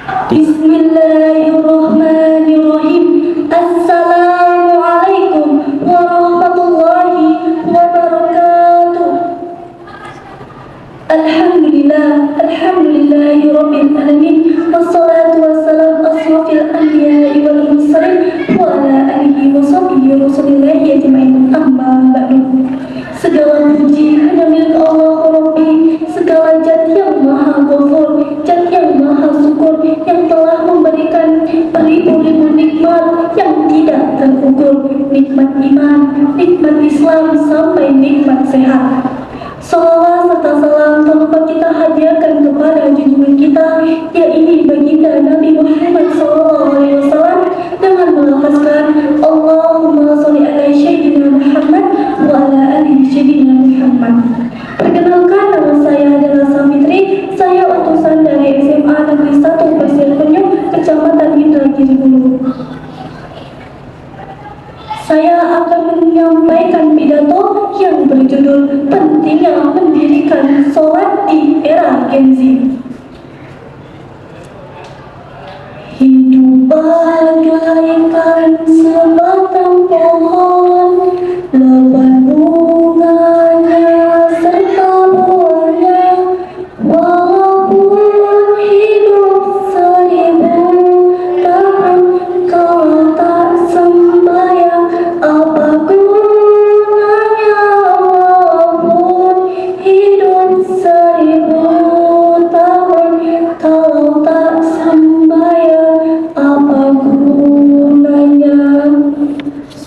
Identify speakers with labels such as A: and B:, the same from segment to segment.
A: Bismillahirrahmanirrahim. Assalamualaikum warahmatullahi wabarakatuh. Alhamdulillahi rabbil alamin. Wassalatu wassalamu asrafil anbiya'i wal mursalin wa ala alihi wa sahbihi rasulillahi ajma'in. Amma ba'du. Segala puji hanya milik Allah Rabbi, segala zat yang maha ghafur, zat yang maha syukur, yang telah memberikan beribu-ribu nikmat yang tidak terukur, nikmat iman, nikmat Islam, sampai nikmat sehat. Salawat serta salam tanpa kita hadiahkan kepada junjungan kita, yaitu baginda Nabi Muhammad SAW, dengan melafazkan Allahumma sholli ala sayyidina Muhammad wa ala ali sayyidina Muhammad. Perkenalkan, nama saya adalah Safitri. Saya utusan dari SMA Negeri 1 Pasir Penyu, Kecamatan Indragiri Hulu. Saya akan menyampaikan pidato yang berjudul pentingnya mendirikan sholat di era Gen Z. Hidup bagaikan sebatang pohon, lebat bunganya serta buahnya. Walaupun hidup 1000 tahun, kalau tak sembahyang, apa gunanya? Walaupun hidup 1000 tahun, kalau tak sembahyang, apa gunanya?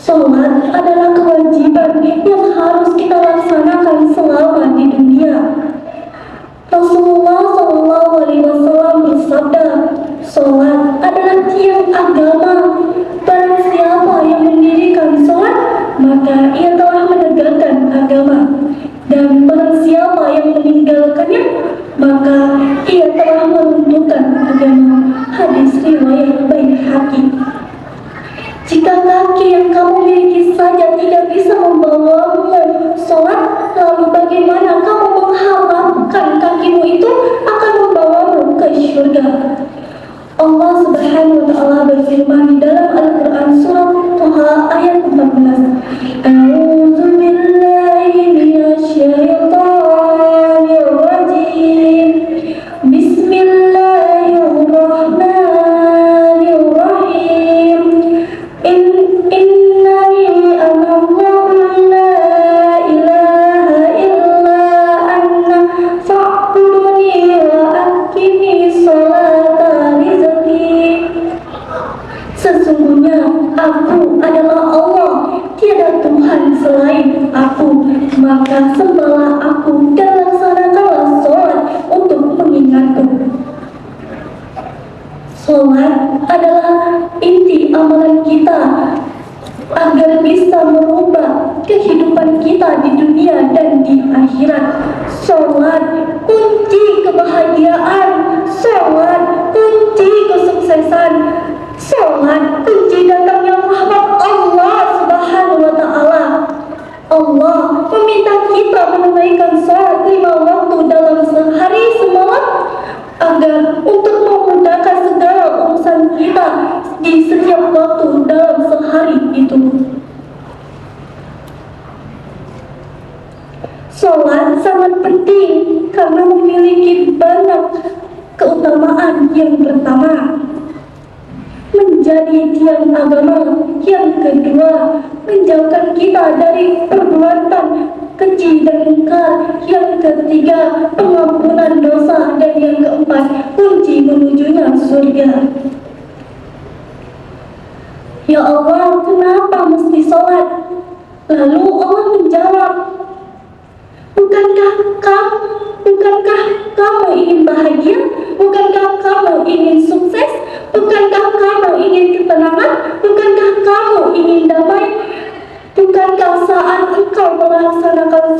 A: Sholat adalah kewajiban yang harus kita laksanakan selama di dunia. Rasulullah SAW bersabda, sholat adalah tiang agama. Barang siapa yang mendirikan sholat, maka ia telah menegakkan agama. Dan barang siapa yang meninggalkannya, maka ia telah meruntuhkan agama. Hadis riwayat Baihaqi. Jika kaki yang kamu miliki saja tidak bisa membawamu sholat, lalu bagaimana kamu mengharapkan kakimu itu akan membawamu ke syurga? Allah Subhanahu wa ta'ala berfirman di dalam Al-Quran surat Toha ayat 14. A'udzu billahi minasyaitonir rajim. Bismillahirrahmanirrahim. Innani ana Allahu la ilaha illa anna fa'buduni wa aqimi sholata rizqi. Sesungguhnya aku adalah Allah, tiada Tuhan selain aku, maka sembahlah aku dan laksanakanlah sholat untuk mengingatku. Sholat adalah inti amalan kita agar bisa merubah kehidupan kita di dunia dan di akhirat. Sholat kunci kebahagiaan, sholat kunci kesuksesan, sholat kunci datangnya rahmat Allah Subhanahu wa ta'ala. Allah meminta kita menunaikan sholat 5 waktu dalam sehari semalam agar untuk memudahkan segala urusan kita di setiap waktu dalam sehari itu. Sholat sangat penting karena memiliki banyak keutamaan. Yang pertama, menjadi tiang agama. Yang kedua, menjauhkan kita dari perbuatan keji dan mungkar. Yang ketiga, pengampunan dosa. Dan yang keempat, kunci menujunya surga. Ya Allah, kenapa mesti sholat? Lalu Allah menjawab, Bukankah kamu ingin bahagia? Bukankah kamu ingin sukses? Bukankah kamu ingin ketenangan? Bukankah kamu ingin damai? Bukankah saat engkau melaksanakan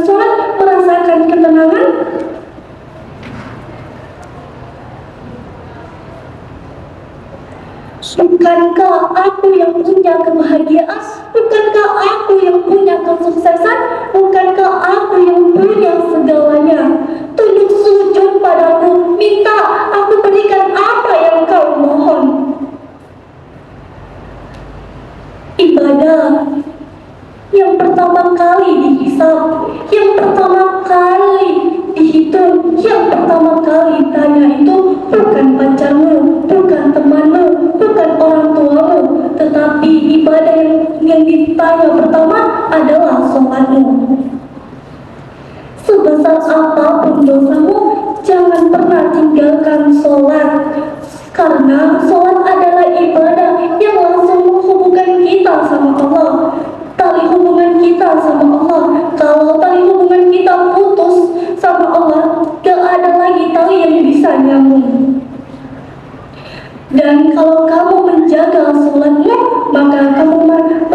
A: sholat merasakan ketenangan? Bukankah aku yang punya kebahagiaan? Bukankah aku yang punya kesuksesan? Bukankah aku yang punya segalanya? Tunjuk sujud Dan kalau kamu menjaga sholatmu, maka kamu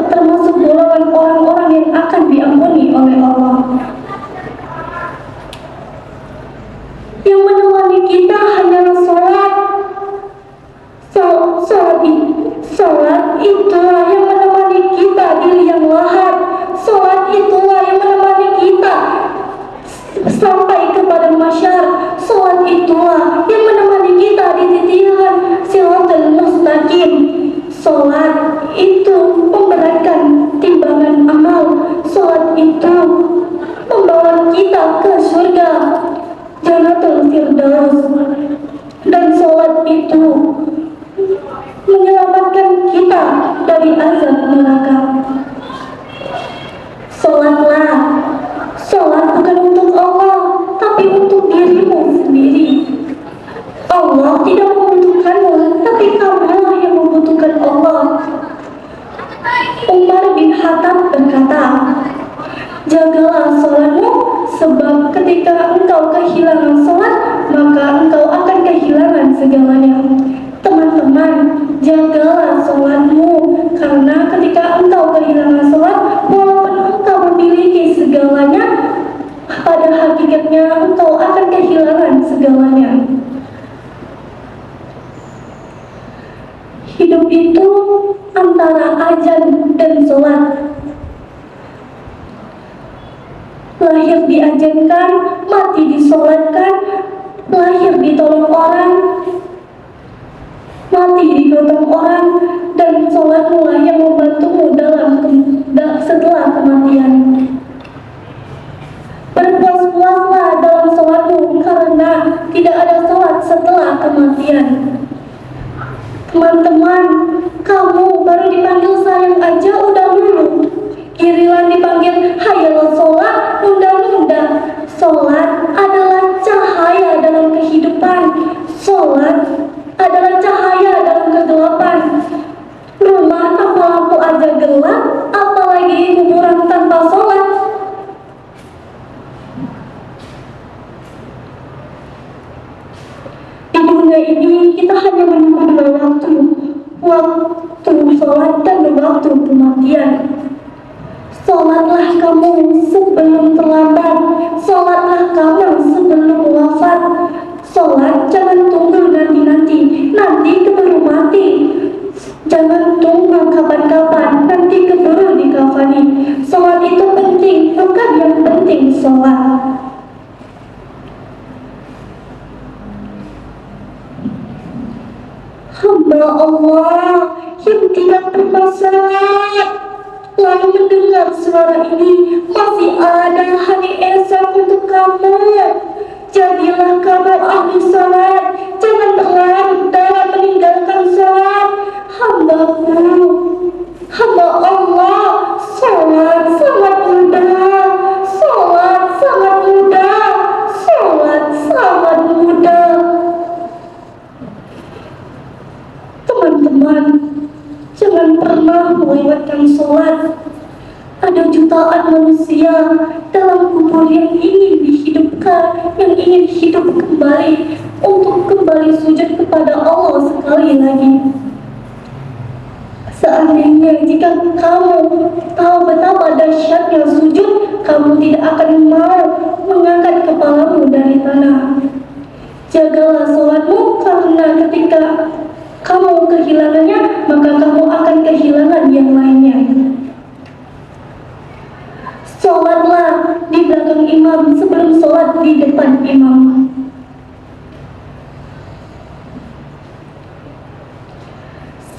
A: termasuk golongan orang-orang yang akan diampuni oleh Allah. Yang menemani kita hanyalah sholat. Sholat itulah yang menemani kita di liang lahat. Sholat itulah yang menemani kita sampai kepada masyar. Sholat itulah yang menemani kita di titihan siratal mustaqim. Sholat itu memberatkan timbangan amal. Sholat itu membawa kita ke surga Jannatul Firdaus. Dan sholat itu menyelamatkan kita dari azab neraka. Sholatlah. Sholat bukan untuk Allah, tapi untuk dirimu sendiri. Allah tidak membutuhkanmu, tapi kamulah yang membutuhkan Allah. Umar bin Khattab berkata, jagalah sholatmu, sebab ketika engkau kehilangan sholat, maka engkau akan kehilangan segalanya. Teman-teman, jagalah sholatmu, karena ketika engkau kehilangan sholat, walaupun engkau memiliki segalanya, pada hakikatnya engkau akan kehilangan segalanya. Hidup itu antara azan dan sholat. Lahir diajankan, mati disolatkan, lahir ditolong orang, mati digotong orang, dan sholatmu lah yang membantumu setelah kematian. Berpuas-puaslah dalam sholatmu, karena tidak ada sholat setelah kematian. Teman-teman, kamu baru dipanggil sayang aja udah lulu. Giliran dipanggil hayalah sholat, nunda-nunda. Sholat adalah cahaya dalam kehidupan. Sholat adalah cahaya dalam kegelapan. Rumah tanpa lampu aja gelap, apalagi kuburan tanpa sholat. Di dunia ini kita hanya menunggu dua waktu. Waktu sholat dan waktu kematian. Sholatlah kamu sebelum terlambat. Sholatlah kamu sebelum wafat. Sholat jangan tunggu nanti keburu mati. Jangan tunggu kapan-kapan, nanti keburu dikafani. Sholat itu penting, bukan yang penting sholat. Hamba Allah yang tidak pernah sholat, lalu mendengar suara ini, masih ada hari esok untuk kamu. Jadilah kamu ahli sholat, jangan berlarut dalam meninggalkan sholat. Hamba Allah, sholat sangat mudah, sholat sangat mudah, sholat sangat mudah. Teman-teman, jangan pernah melewatkan sholat. Ada jutaan manusia dalam kubur yang ingin dihidupkan, yang ingin hidup kembali untuk kembali sujud kepada Allah sekali lagi. Seandainya jika kamu tahu betapa dahsyatnya sujud, kamu tidak akan mau mengangkat kepalamu dari tanah. Jagalah sholatmu, karena ketika kamu kehilangannya, maka kamu akan kehilangan yang lainnya. Sholatlah di belakang imam sebelum sholat di depan imam.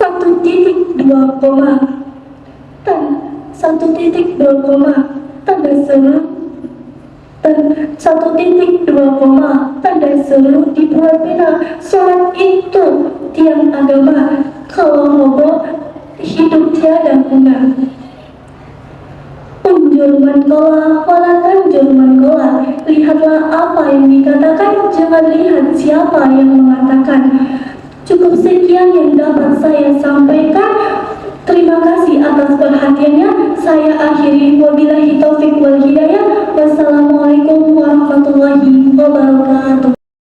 A: Satu titik dua koma tanda seru dan 1.2 tanda seru dibuat pena. Sholat itu tiang agama, kalau roboh hidup tiada guna. Unjul mankola, walatan jul mankola. Lihatlah apa yang dikatakan, jangan lihat siapa yang mengatakan. Cukup sekian yang dapat saya sampaikan. Terima kasih atas perhatiannya. Saya akhiri, wabillahi taufik wal hidayah. Wassalamualaikum warahmatullahi wabarakatuh.